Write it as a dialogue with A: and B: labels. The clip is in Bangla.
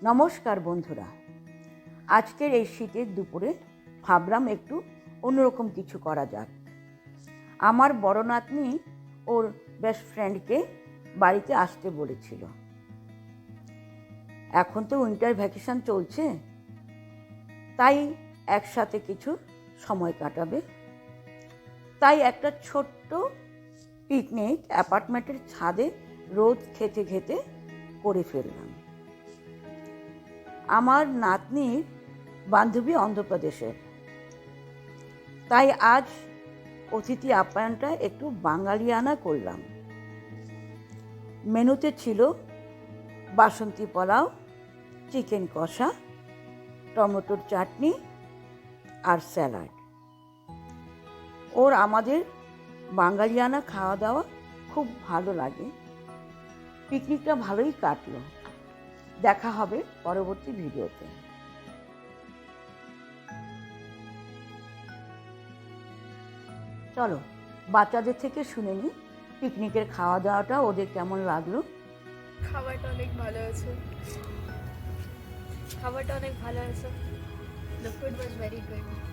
A: নমস্কার বন্ধুরা, আজকের এই শীতের দুপুরে ভাবলাম একটু অন্যরকম কিছু করা যাক। আমার বড় নাতনি ওর বেস্ট ফ্রেন্ডকে বাড়িতে আসতে বলেছিল। এখন তো উইন্টার ভ্যাকেশন চলছে, তাই একসাথে কিছু সময় কাটাবে। তাই একটা ছোট্ট পিকনিক অ্যাপার্টমেন্টের ছাদে রোদ খেতে খেতে করে ফেললাম। আমার নাতনির বান্ধবী অন্ধ্রপ্রদেশের, তাই আজ অতিথি আপ্যায়নটা একটু বাঙালিয়ানা করলাম। মেনুতে ছিল বাসন্তী পোলাও, চিকেন কষা, টমেটোর চাটনি আর স্যালাড। ওর আমাদের বাঙালিয়ানা খাওয়া দাওয়া খুব ভালো লাগে। পিকনিকটা ভালোই কাটলো। দেখা হবে পরবর্তী ভিডিওতে। চলো বাচ্চাদের থেকে শুনে নিই পিকনিকের খাওয়া দাওয়াটা ওদের কেমন লাগলো।
B: খাবারটা অনেক ভালো আছে। The food was very good.